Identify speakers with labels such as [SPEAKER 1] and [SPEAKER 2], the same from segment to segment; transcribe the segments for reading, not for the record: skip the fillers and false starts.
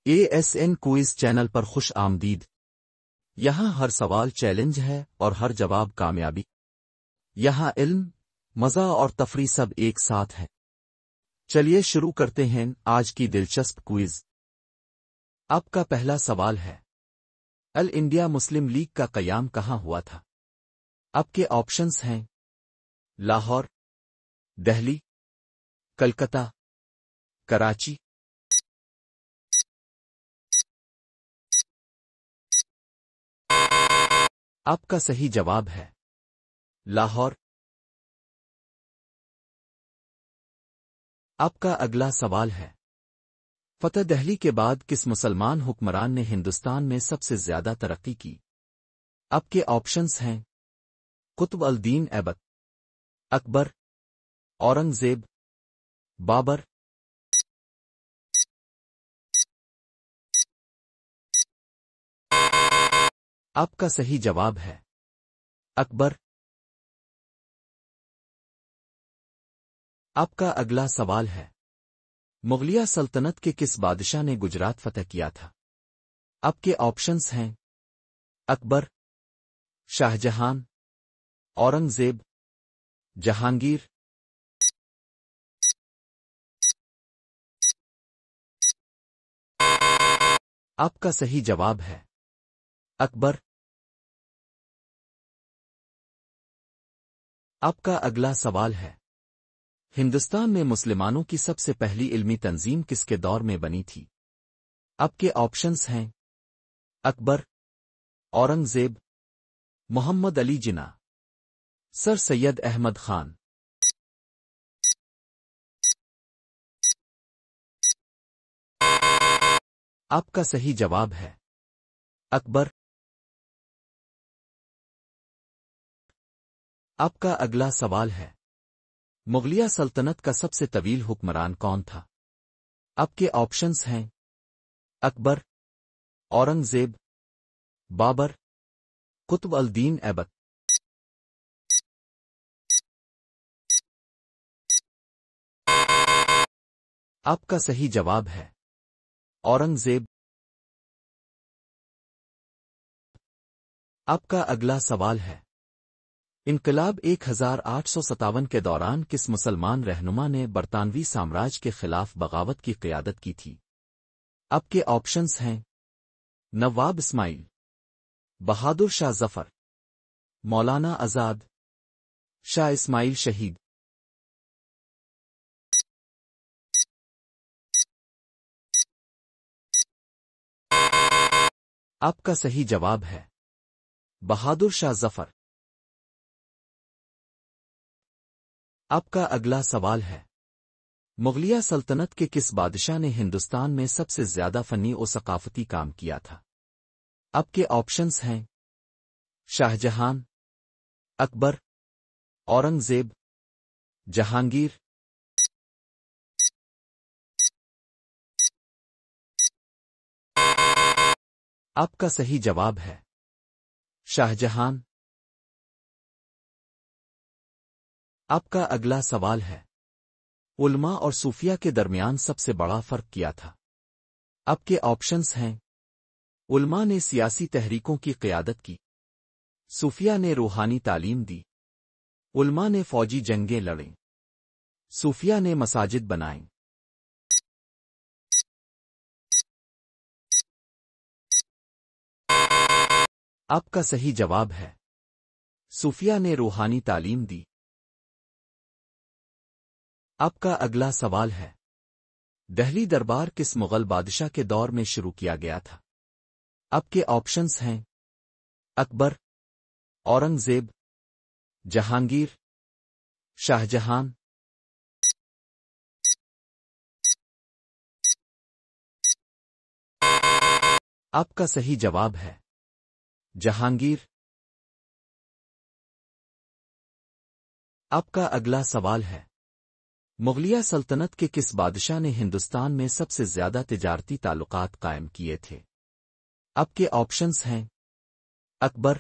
[SPEAKER 1] ASN quiz channel پر خوش آمدید۔ یہاں ہر سوال چیلنج ہے اور ہر جواب کامیابی۔ یہاں علم، مزہ اور تفریح سب ایک ساتھ ہے۔ چلیے شروع کرتے ہیں آج کی دلچسپ کوئز۔ آپ کا پہلا سوال ہے، آل انڈیا مسلم لیگ کا قیام کہاں ہوا تھا؟ آپ کے آپشنز ہیں لاہور، دہلی، کلکتہ، کراچی۔ آپ کا صحیح جواب ہے لاہور۔ آپ کا اگلا سوال ہے، فتح دہلی کے بعد کس مسلمان حکمران نے ہندوستان میں سب سے زیادہ ترقی کی؟ آپ کے آپشنز ہیں قطب الدین ایبک، اکبر، اورنگزیب، بابر۔ آپ کا صحیح جواب ہے اکبر۔ آپ کا اگلا سوال ہے، مغلیہ سلطنت کے کس بادشاہ نے گجرات فتح کیا تھا؟ آپ کے آپشنز ہیں اکبر، شاہ جہان، اورنگزیب، جہانگیر۔ آپ کا صحیح جواب ہے اکبر۔ آپ کا اگلا سوال ہے، ہندوستان میں مسلمانوں کی سب سے پہلی علمی تنظیم کس کے دور میں بنی تھی؟ آپ کے آپشنز ہیں اکبر، اورنگزیب، محمد علی جناح، سر سید احمد خان۔ آپ کا صحیح جواب ہے اکبر۔ آپ کا اگلا سوال ہے، مغلیہ سلطنت کا سب سے طویل حکمران کون تھا؟ آپ کے آپشنز ہیں اکبر، اورنگزیب، بابر، قطب الدین ایبک۔ آپ کا صحیح جواب ہے اورنگزیب۔ آپ کا اگلا سوال ہے، انقلاب 1857 کے دوران کس مسلمان رہنما نے برطانوی سامراج کے خلاف بغاوت کی قیادت کی تھی؟ آپ کے آپشنز ہیں نواب اسماعیل، بہادر شاہ ظفر، مولانا آزاد، شاہ اسماعیل شہید۔ آپ کا صحیح جواب ہے بہادر شاہ ظفر۔ آپ کا اگلا سوال ہے، مغلیہ سلطنت کے کس بادشاہ نے ہندوستان میں سب سے زیادہ فنی و ثقافتی کام کیا تھا؟ آپ کے آپشنز ہیں شاہ جہان، اکبر، اورنگزیب، جہانگیر۔ آپ کا صحیح جواب ہے شاہ جہان۔ آپ کا اگلا سوال ہے، علماء اور صوفیہ کے درمیان سب سے بڑا فرق کیا تھا؟ آپ کے آپشنز ہیں علماء نے سیاسی تحریکوں کی قیادت کی، صوفیہ نے روحانی تعلیم دی۔ علماء نے فوجی جنگیں لڑیں، صوفیہ نے مساجد بنائیں۔ آپ کا صحیح جواب ہے صوفیہ نے روحانی تعلیم دی۔ آپ کا اگلا سوال ہے، دہلی دربار کس مغل بادشاہ کے دور میں شروع کیا گیا تھا؟ آپ کے آپشنز ہیں اکبر، اورنگزیب، جہانگیر، شاہ جہان۔ آپ کا صحیح جواب ہے جہانگیر۔ آپ کا اگلا سوال ہے، مغلیہ سلطنت کے کس بادشاہ نے ہندوستان میں سب سے زیادہ تجارتی تعلقات قائم کیے تھے؟ آپ کے آپشنز ہیں اکبر،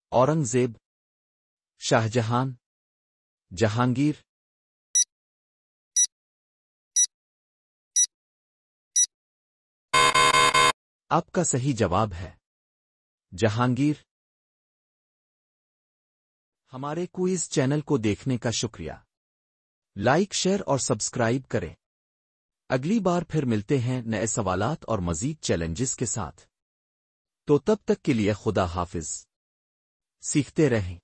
[SPEAKER 1] اورنگزیب، شاہ جہان، جہانگیر۔ آپ کا صحیح جواب ہے جہانگیر۔ ہمارے کوئز چینل کو دیکھنے کا شکریہ۔ لائک شیئر اور سبسکرائب کریں۔ اگلی بار پھر ملتے ہیں نئے سوالات اور مزید چیلنجز کے ساتھ۔ تو تب تک کے لیے خدا حافظ۔ سیکھتے رہیں۔